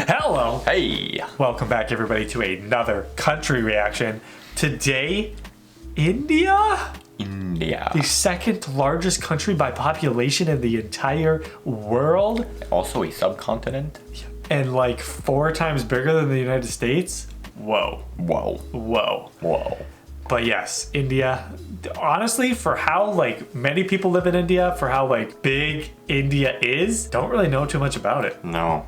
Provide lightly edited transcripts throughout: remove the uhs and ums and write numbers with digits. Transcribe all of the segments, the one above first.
Hello. Hey. Welcome back, everybody, to another country reaction. Today, India? India. The second largest country by population in the entire world. Also a subcontinent. And like 4 times bigger than the United States. Whoa. Whoa. Whoa. Whoa. But yes, India, honestly, for how like many people live in India, for how like big India is, don't really know too much about it. No.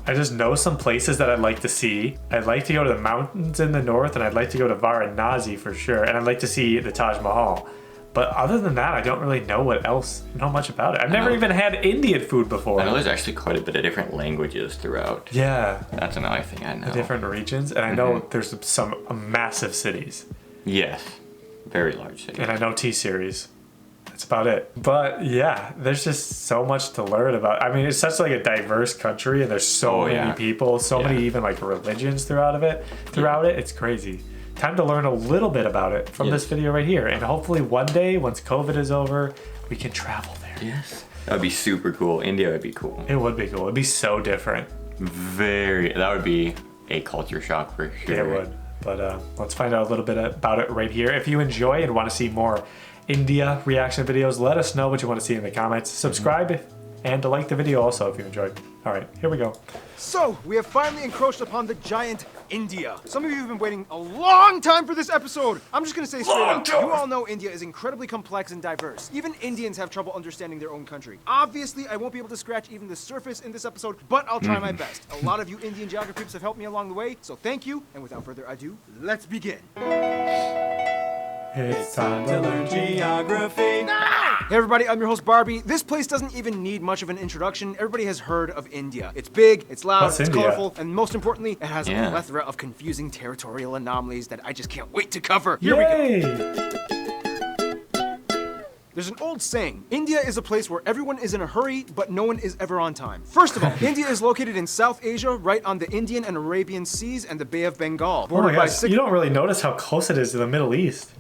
I just know some places that I'd like to see. I'd like to go to the mountains in the north, and I'd like to go to Varanasi for sure, and I'd like to see the Taj Mahal. But other than that, I don't really know much about it. I've never even had Indian food before. I know there's actually quite a bit of different languages throughout. Yeah. That's another thing I know. The different regions, and I know there's some massive cities. Yes. Very large cities. And I know T-Series. That's about it. But yeah, there's just so much to learn about. I mean, it's such like a diverse country, and there's so many people, so many even like religions throughout it. It's crazy. Time to learn a little bit about it from this video right here. And hopefully one day, once COVID is over, we can travel there. Yes. That would be super cool. India would be cool. It would be cool. It'd be so different. That would be a culture shock for sure. Yeah, it would. But let's find out a little bit about it right here. If you enjoy and want to see more India reaction videos, let us know what you want to see in the comments. Subscribe and like the video also if you enjoyed. All right, here we go. So, we have finally encroached upon the giant India. Some of you have been waiting a long time for this episode. I'm just gonna say straight up, you all know India is incredibly complex and diverse. Even Indians have trouble understanding their own country. Obviously, I won't be able to scratch even the surface in this episode, but I'll try my best. A lot of you Indian geographers have helped me along the way, so thank you. And without further ado, let's begin. It's time to learn geography. Hey everybody, I'm your host Barbie. This place doesn't even need much of an introduction. Everybody has heard of India. It's big, it's loud, What's it's India? colorful, and most importantly, it has a plethora of confusing territorial anomalies that I just can't wait to cover. Here we go. There's an old saying, India is a place where everyone is in a hurry, but no one is ever on time. First of all, India is located in South Asia, right on the Indian and Arabian Seas and the Bay of Bengal. Oh my gosh, you don't really notice how close it is to the Middle East.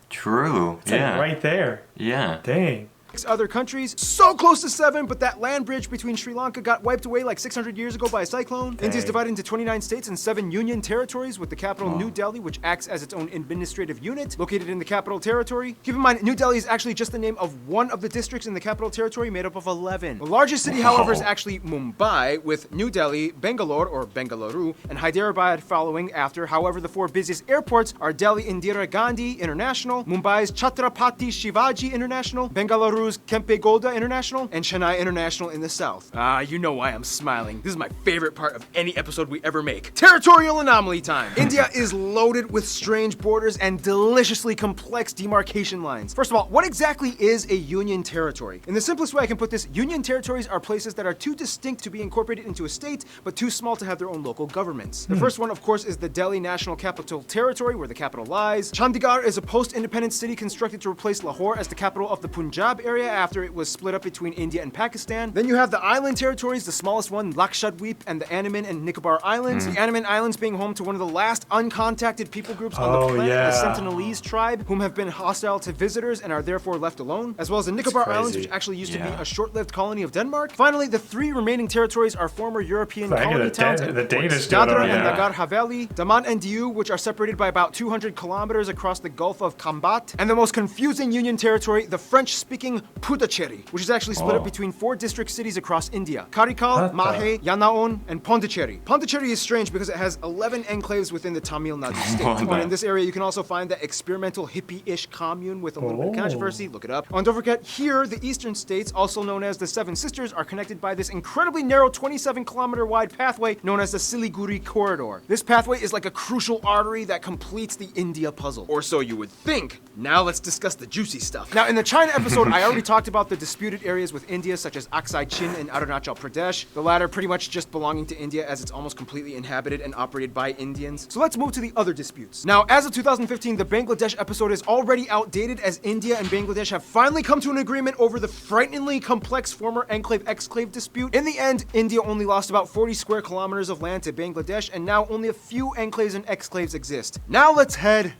True. It's like right there. Yeah. Dang. 6 other countries, so close to 7, but that land bridge between Sri Lanka got wiped away like 600 years ago by a cyclone. India is divided into 29 states and 7 union territories, with the capital New Delhi, which acts as its own administrative unit, located in the capital territory. Keep in mind, New Delhi is actually just the name of one of the districts in the capital territory, made up of 11. The largest city, however, is actually Mumbai, with New Delhi, Bangalore, or Bengaluru, and Hyderabad following after. However, the 4 busiest airports are Delhi Indira Gandhi International, Mumbai's Chhatrapati Shivaji International, Bengaluru's Kempe Gowda International, and Chennai International in the south. You know why I'm smiling. This is my favorite part of any episode we ever make. Territorial anomaly time. India is loaded with strange borders and deliciously complex demarcation lines. First of all, what exactly is a union territory? In the simplest way I can put this, union territories are places that are too distinct to be incorporated into a state, but too small to have their own local governments. The first one, of course, is the Delhi National Capital Territory, where the capital lies. Chandigarh is a post-independent city constructed to replace Lahore as the capital of the Punjab area after it was split up between India and Pakistan. Then you have the island territories, the smallest one, Lakshadweep, and the Andaman and Nicobar Islands. The Andaman Islands being home to one of the last uncontacted people groups on the planet, the Sentinelese tribe, whom have been hostile to visitors and are therefore left alone, as well as the Nicobar Islands, which actually used to be a short-lived colony of Denmark. Finally, the 3 remaining territories are former European colony towns and the Danish Dadra and Nagar Haveli, Daman and Diu, which are separated by about 200 kilometers across the Gulf of Kambat, and the most confusing union territory, the French-speaking Puducherry, which is actually split up between 4 district cities across India: Karikal, Mahe, Yanaon, and Pondicherry. Pondicherry is strange because it has 11 enclaves within the Tamil Nadu state. And in this area, you can also find that experimental hippie-ish commune with a little bit of controversy. Look it up. And don't forget, here, the eastern states, also known as the Seven Sisters, are connected by this incredibly narrow 27-kilometer wide pathway known as the Siliguri Corridor. This pathway is like a crucial artery that completes the India puzzle. Or so you would think. Now let's discuss the juicy stuff. Now, in the China episode, I already talked about the disputed areas with India, such as Aksai Chin and Arunachal Pradesh, the latter pretty much just belonging to India as it's almost completely inhabited and operated by Indians. So let's move to the other disputes. Now, as of 2015, the Bangladesh episode is already outdated, as India and Bangladesh have finally come to an agreement over the frighteningly complex former enclave-exclave dispute. In the end, India only lost about 40 square kilometers of land to Bangladesh, and now only a few enclaves and exclaves exist. Now let's head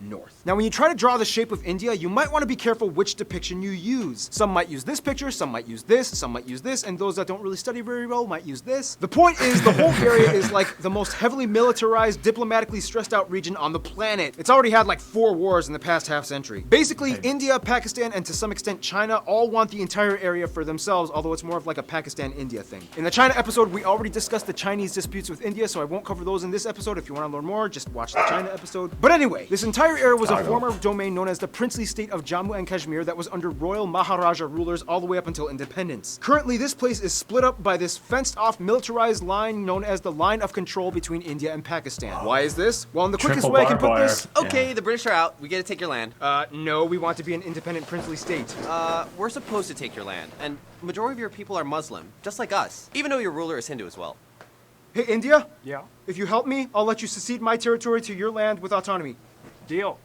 north. Now, when you try to draw the shape of India, you might want to be careful which depiction you use. Some might use this picture, some might use this, some might use this, and those that don't really study very well might use this. The point is, the whole area is like the most heavily militarized, diplomatically stressed out region on the planet. It's already had like 4 wars in the past half century. Basically, India, Pakistan, and to some extent China all want the entire area for themselves, although it's more of like a Pakistan-India thing. In the China episode, we already discussed the Chinese disputes with India, so I won't cover those in this episode. If you want to learn more, just watch the China episode. But anyway, this entire area was a former domain known as the princely state of Jammu and Kashmir that was under royal Maharaja rulers all the way up until independence. Currently, this place is split up by this fenced-off militarized line known as the line of control between India and Pakistan. Why is this? Well, in the quickest way I can put this... Okay, the British are out. We get to take your land. No, we want to be an independent princely state. We're supposed to take your land, and the majority of your people are Muslim, just like us, even though your ruler is Hindu as well. Hey, India? Yeah. If you help me, I'll let you secede my territory to your land with autonomy. Deal.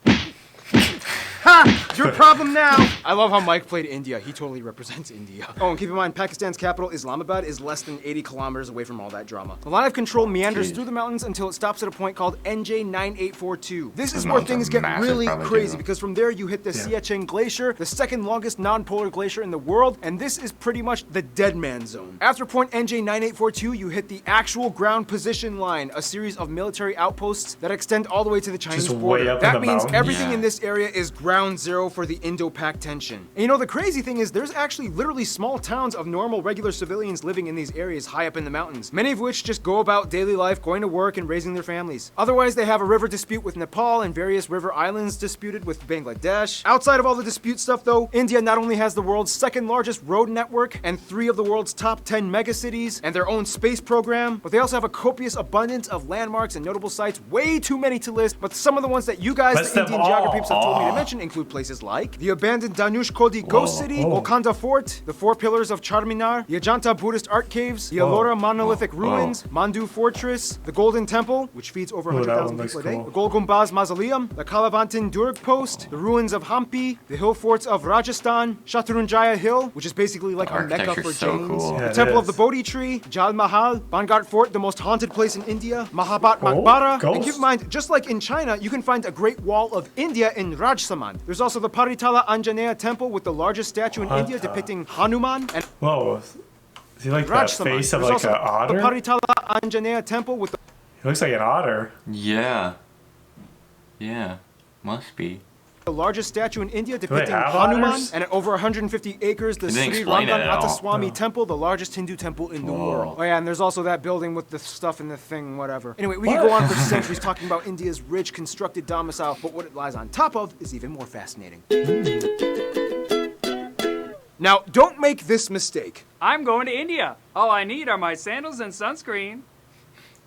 Ha! Your problem now! I love how Mike played India. He totally represents India. Oh, and keep in mind, Pakistan's capital, Islamabad, is less than 80 kilometers away from all that drama. The line of control meanders through the mountains until it stops at a point called NJ9842. This is where things get really crazy, because from there you hit the Siachen Glacier, the second longest non-polar glacier in the world, and this is pretty much the dead man zone. After point NJ9842, you hit the actual ground position line, a series of military outposts that extend all the way to the Chinese border. That means everything in this area is ground zero for the Indo-Pak tension. And you know, the crazy thing is there's actually literally small towns of normal, regular civilians living in these areas high up in the mountains, many of which just go about daily life, going to work and raising their families. Otherwise, they have a river dispute with Nepal and various river islands disputed with Bangladesh. Outside of all the dispute stuff though, India not only has the world's second largest road network and 3 of the world's top 10 megacities and their own space program, but they also have a copious abundance of landmarks and notable sites, way too many to list, but some of the ones that you guys, the Indian geography peeps, have told me to mention include places like the abandoned Danush Kodi Ghost City, Golconda Fort, the 4 pillars of Charminar, the Ajanta Buddhist Art Caves, the Ellora Monolithic Ruins, Mandu Fortress, the Golden Temple, which feeds over 100,000 people a day, the Gol Gumbaz Mausoleum, the Kalavantin Durg Post, the ruins of Hampi, the hill forts of Rajasthan, Shatrunjaya Hill, which is basically like a mecca for Jains, the Temple of the Bodhi Tree, Jal Mahal, Bangat Fort, the most haunted place in India, Mahabat Maqbara, and keep in mind, just like in China, you can find a Great Wall of India in Rajsamand. There's also the Paritala Anjanaya Temple with the largest statue in India depicting Hanuman and Whoa. Is he like that face of like an otter? The Paritala Anjanaya Temple with the... He looks like an otter. Yeah. Yeah. Must be. The largest statue in India depicting Hanuman, and at over 150 acres, the Sri Ranganatha Temple, the largest Hindu temple in the world. Oh yeah, and there's also that building with the stuff in the thing, whatever. Anyway, we can go on for centuries talking about India's rich, constructed domicile, but what it lies on top of is even more fascinating. Now, don't make this mistake. I'm going to India. All I need are my sandals and sunscreen.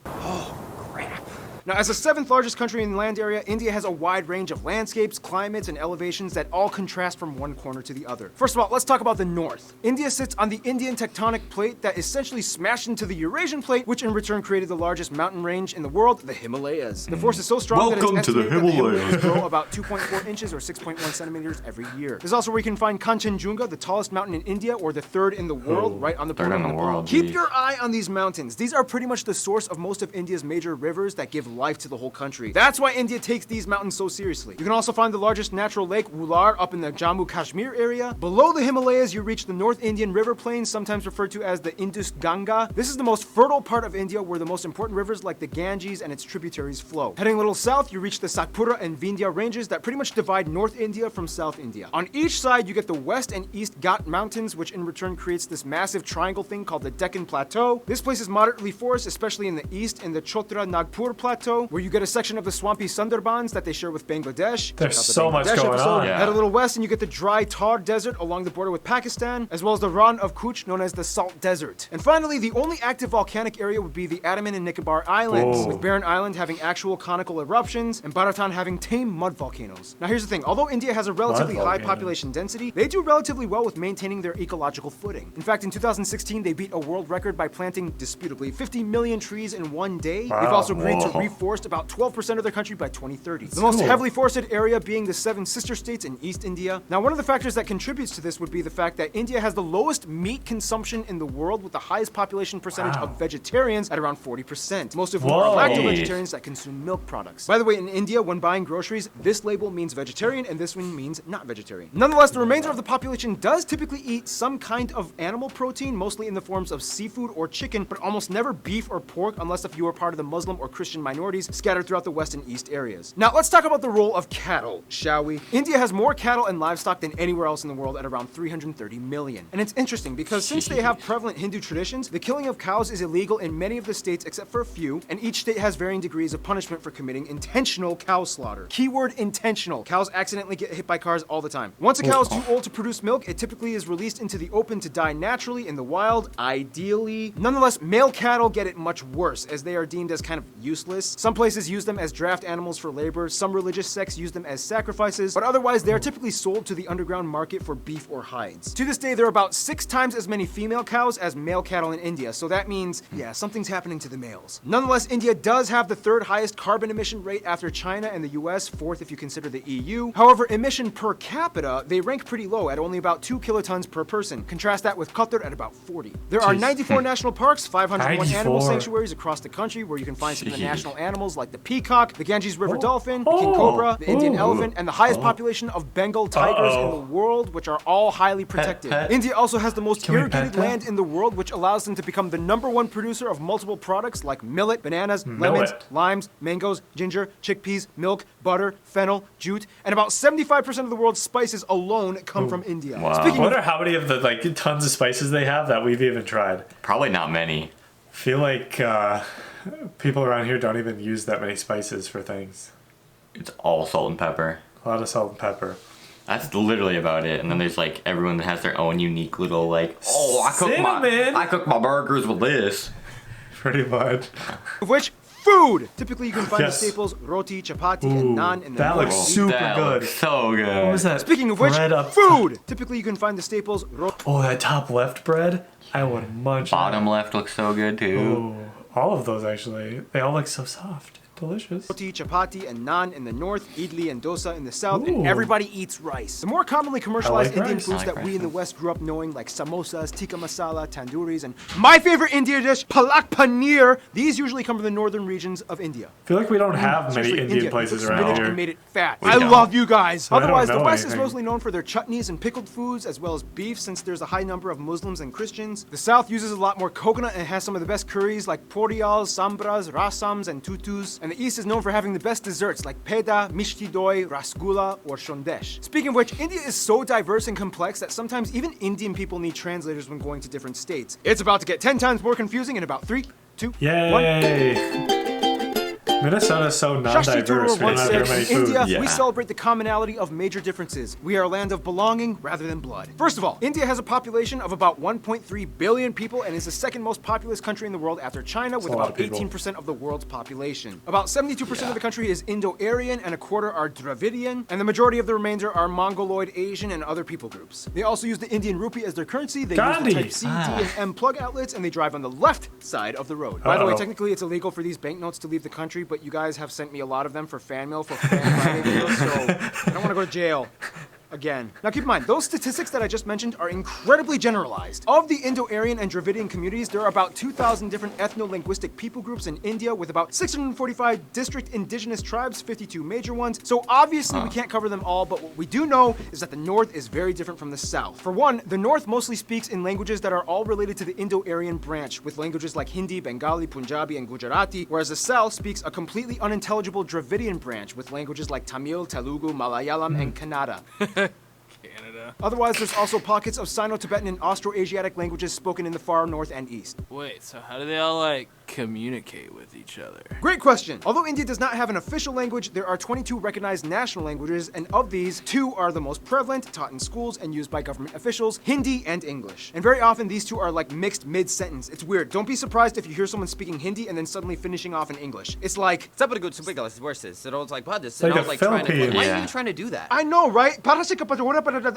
Oh, crap. Now, as the 7th largest country in land area, India has a wide range of landscapes, climates, and elevations that all contrast from one corner to the other. First of all, let's talk about the north. India sits on the Indian tectonic plate that essentially smashed into the Eurasian plate, which in return created the largest mountain range in the world, the Himalayas. The force is so strong that it's estimated that the Himalayas grow about 2.4 inches or 6.1 centimeters every year. There's also where you can find Kanchenjunga, the tallest mountain in India, or the 3rd in the world, right on the border of Nepal. Keep your eye on these mountains. These are pretty much the source of most of India's major rivers that give life to the whole country. That's why India takes these mountains so seriously. You can also find the largest natural lake, Wular, up in the Jammu Kashmir area. Below the Himalayas, you reach the North Indian River Plain, sometimes referred to as the Indus Ganga. This is the most fertile part of India where the most important rivers like the Ganges and its tributaries flow. Heading a little south, you reach the Satpura and Vindhya ranges that pretty much divide North India from South India. On each side, you get the West and East Ghat Mountains, which in return creates this massive triangle thing called the Deccan Plateau. This place is moderately forested, especially in the east, in the Chotra Nagpur Plateau, where you get a section of the swampy Sundarbans that they share with Bangladesh. There's so much going on. Head a little west and you get the dry Thar Desert along the border with Pakistan, as well as the Rann of Kutch, known as the Salt Desert. And finally, the only active volcanic area would be the Andaman and Nicobar Islands, with Barren Island having actual conical eruptions and Bharatan having tame mud volcanoes. Now here's the thing, although India has a relatively high population density, they do relatively well with maintaining their ecological footing. In fact, in 2016, they beat a world record by planting, disputably, 50 million trees in one day. They've also agreed to reforest about 12% of their country by 2030. The most heavily forested area being the 7 sister states in East India. Now, one of the factors that contributes to this would be the fact that India has the lowest meat consumption in the world, with the highest population percentage of vegetarians at around 40%. Most of whom are lacto-vegetarians that consume milk products. By the way, in India, when buying groceries, this label means vegetarian and this one means not vegetarian. Nonetheless, the remainder of the population does typically eat some kind of animal protein, mostly in the forms of seafood or chicken, but almost never beef or pork unless if you are part of the Muslim or Christian minorities scattered throughout the West and East areas. Now, let's talk about the role of cattle, shall we? India has more cattle and livestock than anywhere else in the world at around 330 million. And it's interesting because since they have prevalent Hindu traditions, the killing of cows is illegal in many of the states except for a few, and each state has varying degrees of punishment for committing intentional cow slaughter. Keyword intentional. Cows accidentally get hit by cars all the time. Once a cow is too old to produce milk, it typically is released into the open to die naturally in the wild, ideally. Nonetheless, male cattle get it much worse, as they are deemed as kind of useless. Some places use them as draft animals for labor, some religious sects use them as sacrifices, but otherwise they are typically sold to the underground market for beef or hides. To this day, there are about 6 times as many female cows as male cattle in India, so that means, yeah, something's happening to the males. Nonetheless, India does have the 3rd highest carbon emission rate after China and the US, 4th if you consider the EU. However, emission per capita, they rank pretty low at only about 2 kilotons per person. Contrast that with Qatar at about 40. There are 94 national parks, 501 animal sanctuaries across the country where you can find some of the national animals like the peacock, the Ganges River dolphin, the king cobra, the Indian elephant, and the highest population of Bengal tigers in the world, which are all highly protected. India also has the most irrigated land in the world, which allows them to become the #1 producer of multiple products like millet, bananas, lemons, limes, mangoes, ginger, chickpeas, milk, butter, fennel, jute, and about 75% of the world's spices alone come from India. Wow. I wonder how many of the tons of spices they have that we've even tried. Probably not many. I feel like people around here don't even use that many spices for things. It's all salt and pepper. A lot of salt and pepper. That's literally about it. And then there's like everyone that has their own unique little I cook my burgers with this. Pretty much. Of which, food! Typically you can find the staples roti, chapati, and naan in the That looks super good. Looks so good. What was that? Speaking of which, food! Typically you can find the staples roti. Oh, that top left bread? I would munch. Bottom left looks so good too. Oh, all of those actually. They all look so soft. Delicious. Roti, chapati, and naan in the north, idli and dosa in the south, and everybody eats rice. The more commonly commercialized Indian foods that we in the West grew up knowing, like samosas, tikka masala, tanduris, and my favorite Indian dish, palak paneer, these usually come from the northern regions of India. I feel like we don't have many Indian places around here. And made it fat. We I don't. love you guys. So Otherwise, the West anything. is mostly known for their chutneys and pickled foods, as well as beef, since there's a high number of Muslims and Christians. The South uses a lot more coconut and has some of the best curries like porials, sambras, rasams, and tutus. And the East is known for having the best desserts like peda, mishti doi, rasgulla, or shondesh. Speaking of which, India is so diverse and complex that sometimes even Indian people need translators when going to different states. It's about to get 10 times more confusing in about 3, 2, 1. Yay! Minnesota is so non-diverse. We don't have very many In foods. India, we celebrate the commonality of major differences. We are a land of belonging rather than blood. First of all, India has a population of about 1.3 billion people and is the 2nd most populous country in the world after China, with about 18% of the world's population. About 72% of the country is Indo-Aryan and a quarter are Dravidian, and the majority of the remainder are Mongoloid, Asian, and other people groups. They also use the Indian rupee as their currency. They use the Type C, D, and M plug outlets, and they drive on the left side of the road. By the way, technically it's illegal for these banknotes to leave the country, but you guys have sent me a lot of them for fan mail for Fan Friday videos, so I don't want to go to jail. Again. Now keep in mind, those statistics that I just mentioned are incredibly generalized. Of the Indo-Aryan and Dravidian communities, there are about 2,000 different ethno-linguistic people groups in India, with about 645 district indigenous tribes, 52 major ones. So obviously we can't cover them all, but what we do know is that the North is very different from the South. For one, the North mostly speaks in languages that are all related to the Indo-Aryan branch, with languages like Hindi, Bengali, Punjabi, and Gujarati, whereas the South speaks a completely unintelligible Dravidian branch, with languages like Tamil, Telugu, Malayalam, and Kannada. Canada. Otherwise, there's also pockets of Sino-Tibetan and Austroasiatic languages spoken in the far north and east. Wait, so how do they all, communicate with each other? Great question. Although India does not have an official language, there are 22 recognized national languages, and of these, 2 are the most prevalent, taught in schools and used by government officials, Hindi and English. And very often, these two are mixed mid-sentence. It's weird. Don't be surprised if you hear someone speaking Hindi and then suddenly finishing off in English. It's like, and I was trying to, Philippines. why are you trying to do that? I know, right?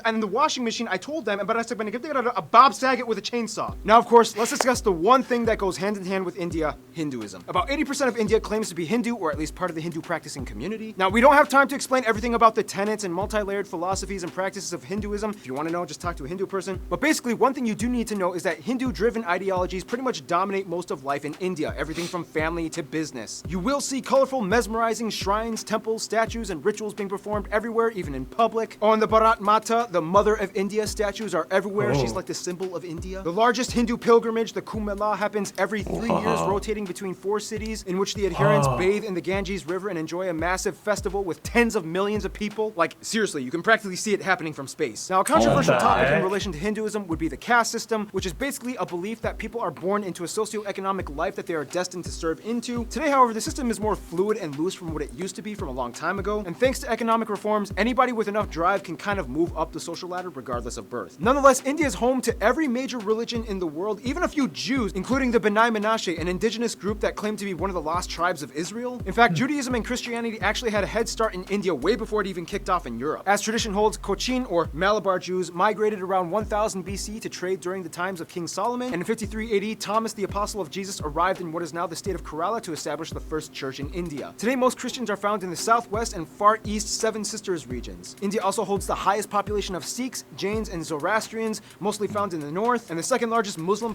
And the washing machine, I told them, but I said, a Bob Saget with a chainsaw. Now, of course, let's discuss the one thing that goes hand in hand with India, Hinduism. About 80% of India claims to be Hindu, or at least part of the Hindu practicing community. Now, we don't have time to explain everything about the tenets and multi-layered philosophies and practices of Hinduism. If you want to know, just talk to a Hindu person. But basically, one thing you do need to know is that Hindu-driven ideologies pretty much dominate most of life in India, everything from family to business. You will see colorful, mesmerizing shrines, temples, statues, and rituals being performed everywhere, even in public. On the Bharat Mata, the Mother of India, statues are everywhere. She's like the symbol of India. The largest Hindu pilgrimage, the Kumbh Mela, happens every 3 years, rotating between 4 cities, in which the adherents bathe in the Ganges River and enjoy a massive festival with tens of millions of people. Like, seriously, you can practically see it happening from space. Now, a controversial topic in relation to Hinduism would be the caste system, which is basically a belief that people are born into a socioeconomic life that they are destined to serve into. Today, however, the system is more fluid and loose from what it used to be from a long time ago, and thanks to economic reforms, anybody with enough drive can kind of move up the social ladder regardless of birth. Nonetheless, India is home to every major religion in the world, even a few Jews, including the B'nai Menashe, an indigenous group that claimed to be one of the lost tribes of Israel. In fact, Judaism and Christianity actually had a head start in India way before it even kicked off in Europe. As tradition holds, Cochin, or Malabar Jews, migrated around 1000 BC to trade during the times of King Solomon, and in 53 AD, Thomas, the apostle of Jesus, arrived in what is now the state of Kerala to establish the first church in India. Today, most Christians are found in the southwest and far east Seven Sisters regions. India also holds the highest population of Sikhs, Jains, and Zoroastrians, mostly found in the north, and the second largest Muslim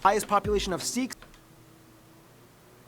highest population of Sikhs.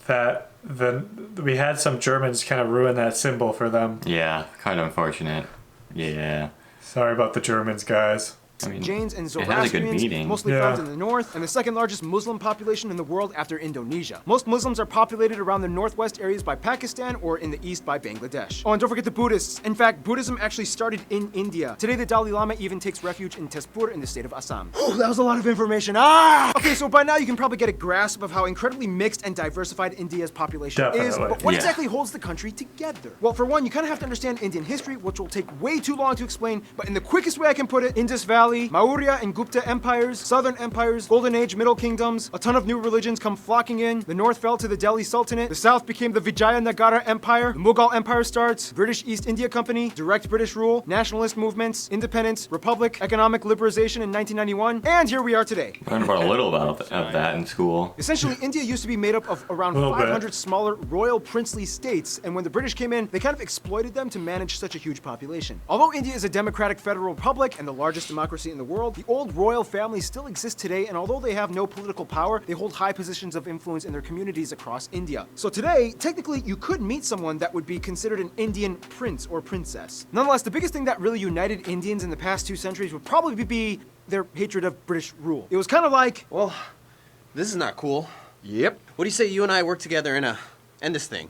We had some Germans kind of ruin that symbol for them. Yeah, kind of unfortunate. Yeah. Sorry about the Germans, guys. I mean, Jains and it has a good Zoroastrians, meaning. mostly found in the north, and the second largest Muslim population in the world after Indonesia. Most Muslims are populated around the northwest areas by Pakistan or in the east by Bangladesh. Oh, and don't forget the Buddhists. In fact, Buddhism actually started in India. Today, the Dalai Lama even takes refuge in Tezpur in the state of Assam. Oh, that was a lot of information. Okay, so by now you can probably get a grasp of how incredibly mixed and diversified India's population is, but what exactly holds the country together? Well, for one, you kind of have to understand Indian history, which will take way too long to explain, but in the quickest way I can put it, Indus Valley, Maurya and Gupta empires, southern empires, Golden Age, Middle Kingdoms, a ton of new religions come flocking in, the north fell to the Delhi Sultanate, the south became the Vijayanagara Empire, the Mughal Empire starts, British East India Company, direct British rule, nationalist movements, independence, republic, economic liberalization in 1991, and here we are today. Learned about a little about that in school. Essentially, India used to be made up of around 500 smaller royal princely states, and when the British came in, they kind of exploited them to manage such a huge population. Although India is a democratic federal republic and the largest democracy in the world, the old royal families still exist today, and although they have no political power, they hold high positions of influence in their communities across India. So today, technically, you could meet someone that would be considered an Indian prince or princess. Nonetheless, the biggest thing that really united Indians in the past 2 centuries would probably be their hatred of British rule. It was kind of like, well, this is not cool. Yep. What do you say you and I work together and end this thing?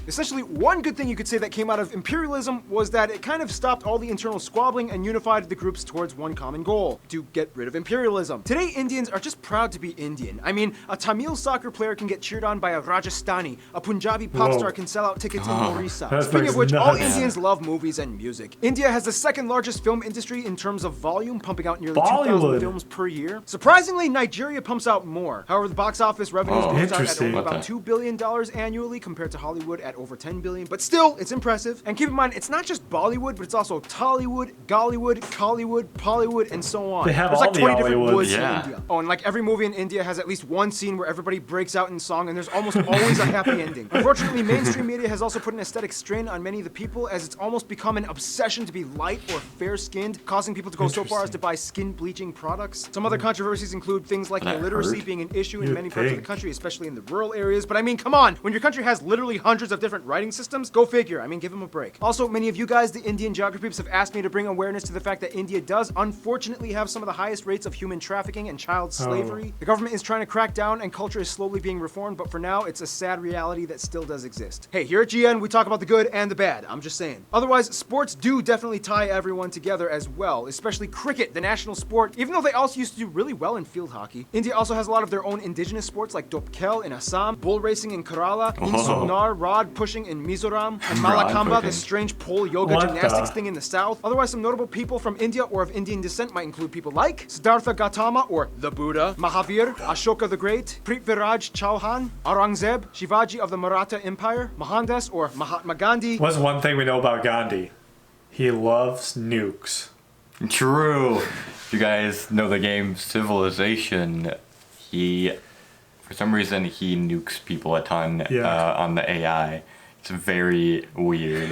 Essentially, one good thing you could say that came out of imperialism was that it kind of stopped all the internal squabbling and unified the groups towards one common goal, to get rid of imperialism. Today, Indians are just proud to be Indian. I mean, a Tamil soccer player can get cheered on by a Rajasthani, a Punjabi pop star can sell out tickets in Orissa. Speaking of which, all Indians love movies and music. India has the second largest film industry in terms of volume, pumping out nearly 2,000 films per year. Surprisingly, Nigeria pumps out more. However, the box office revenues comes out at only about $2 billion annually compared to Hollywood at over 10 billion, but still, it's impressive. And keep in mind, it's not just Bollywood, but it's also Tollywood, Gollywood, Collywood, Pollywood, and so on. They have there's all like the 20 different Hollywoods. woods in India. Oh, and like every movie in India has at least one scene where everybody breaks out in song, and there's almost always a happy ending. Unfortunately, mainstream media has also put an aesthetic strain on many of the people, as it's almost become an obsession to be light or fair-skinned, causing people to go so far as to buy skin bleaching products. Some other controversies include things like illiteracy being an issue in many parts of the country, especially in the rural areas. But I mean, come on, when your country has literally hundreds of different writing systems, go figure. I mean, give them a break. Also, many of you guys, the Indian geography peeps, have asked me to bring awareness to the fact that India does unfortunately have some of the highest rates of human trafficking and child slavery. The government is trying to crack down and culture is slowly being reformed, but for now, it's a sad reality that still does exist. Hey, here at GN, we talk about the good and the bad. I'm just saying. Otherwise, sports do definitely tie everyone together as well, especially cricket, the national sport, even though they also used to do really well in field hockey. India also has a lot of their own indigenous sports like Dopkel in Assam, bull racing in Kerala, Insugnar, rod pushing in Mizoram, and Malakamba, the strange pole yoga gymnastics thing in the south. Otherwise, some notable people from India or of Indian descent might include people like Siddhartha Gautama, or the Buddha, Mahavir, Ashoka the Great, Prithviraj Chauhan, Aurangzeb, Shivaji of the Maratha Empire, Mohandas or Mahatma Gandhi. What's one thing we know about Gandhi? he loves nukes. True. If you guys know the game Civilization, for some reason, he nukes people a ton on the AI. It's very weird.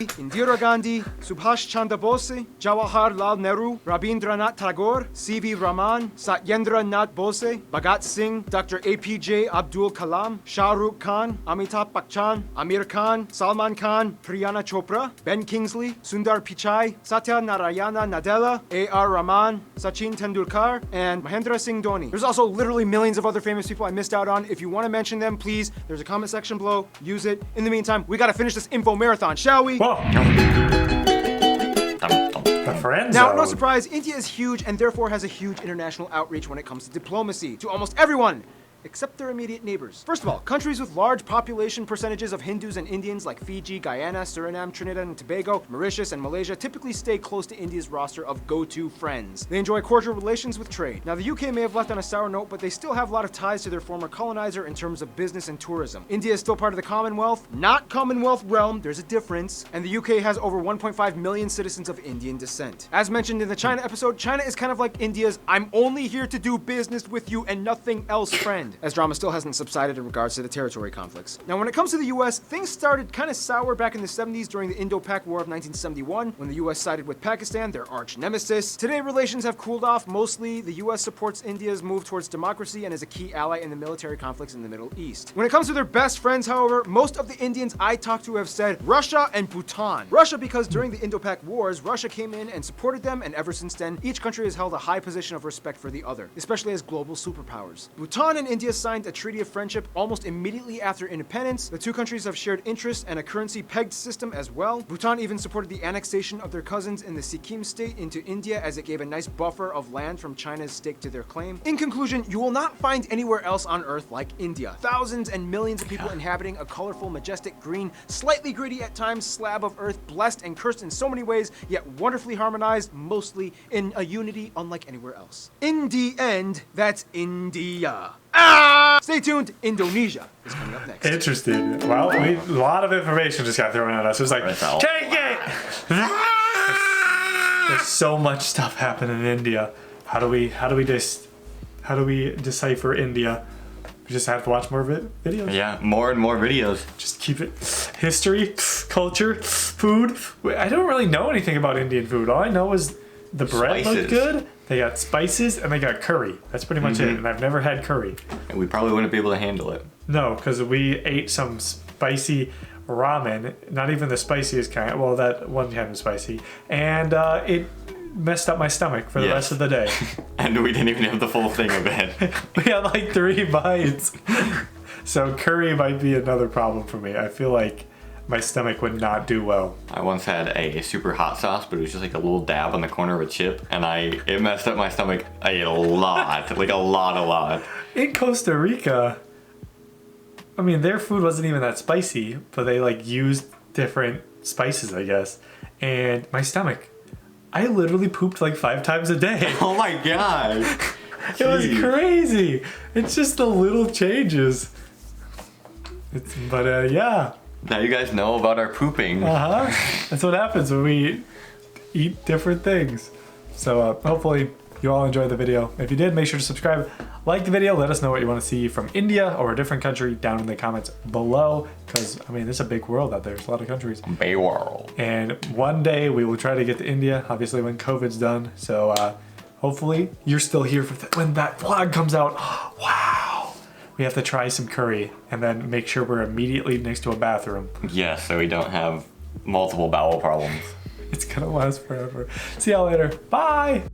Indira Gandhi, Subhash Chandra Bose, Jawaharlal Nehru, Rabindranath Tagore, C.V. Raman, Satyendra Nath Bose, Bhagat Singh, Dr. APJ Abdul Kalam, Shah Rukh Khan, Amitabh Bachchan, Amir Khan, Salman Khan, Priyana Chopra, Ben Kingsley, Sundar Pichai, Satya Narayana Nadella, A.R. Rahman, Sachin Tendulkar, and Mahendra Singh Dhoni. There's also literally millions of other famous people I missed out on. If you want to mention them, please, there's a comment section below. Use it. In the meantime, we gotta finish this info marathon, shall we? Whoa. The friend Now, zone. no surprise, India is huge and therefore has a huge international outreach when it comes to diplomacy to almost everyone, except their immediate neighbors. First of all, countries with large population percentages of Hindus and Indians like Fiji, Guyana, Suriname, Trinidad and Tobago, Mauritius, and Malaysia typically stay close to India's roster of go-to friends. They enjoy cordial relations with trade. Now, the UK may have left on a sour note, but they still have a lot of ties to their former colonizer in terms of business and tourism. India is still part of the Commonwealth, not Commonwealth realm, there's a difference, and the UK has over 1.5 million citizens of Indian descent. As mentioned in the China episode, China is kind of like India's "I'm only here to do business with you and nothing else" friend, as drama still hasn't subsided in regards to the territory conflicts. Now, when it comes to the US, things started kind of sour back in the 70s during the Indo-Pak War of 1971, when the US sided with Pakistan, their arch nemesis. Today, relations have cooled off. Mostly, the US supports India's move towards democracy and is a key ally in the military conflicts in the Middle East. When it comes to their best friends, however, most of the Indians I talked to have said Russia and Bhutan. Russia because during the Indo-Pak Wars, Russia came in and supported them, and ever since then, each country has held a high position of respect for the other, especially as global superpowers. Bhutan and India signed a treaty of friendship almost immediately after independence. The two countries have shared interests and a currency-pegged system as well. Bhutan even supported the annexation of their cousins in the Sikkim state into India, as it gave a nice buffer of land from China's stake to their claim. In conclusion, you will not find anywhere else on Earth like India. Thousands and millions of people inhabiting a colorful, majestic, green, slightly gritty at times slab of Earth, blessed and cursed in so many ways, yet wonderfully harmonized, mostly in a unity unlike anywhere else. In the end, that's India. Stay tuned, Indonesia is coming up next. Interesting. Well, a lot of information just got thrown at us. It was like, take it! There's so much stuff happening in India. How do we decipher India? We just have to watch more videos. Yeah, more and more videos. Just keep it. History, culture, food. I don't really know anything about Indian food. All I know is the bread looked good. They got spices and they got curry. That's pretty much it. And I've never had curry. And we probably wouldn't be able to handle it. No, because we ate some spicy ramen. Not even the spiciest kind. Well, that one kind was spicy. And it messed up my stomach for the rest of the day. And we didn't even have the full thing of it. We had like 3 bites. So curry might be another problem for me. I feel like my stomach would not do well. I once had a super hot sauce, but it was just like a little dab on the corner of a chip, and it messed up my stomach a lot, like a lot. In Costa Rica, I mean, their food wasn't even that spicy, but they like used different spices, I guess. And my stomach, I literally pooped like 5 times a day. Oh my god. It was crazy. It's just the little changes. But yeah. Now you guys know about our pooping. That's what happens when we eat different things. So hopefully you all enjoyed the video. If you did, make sure to subscribe, like the video, let us know what you want to see from India or a different country down in the comments below. Because, I mean, there's a big world out there. There's a lot of countries. Big world. And one day we will try to get to India, obviously when COVID's done. So hopefully you're still here for when that vlog comes out. Wow. We have to try some curry and then make sure we're immediately next to a bathroom. Yeah, so we don't have multiple bowel problems. It's gonna last forever. See y'all later. Bye!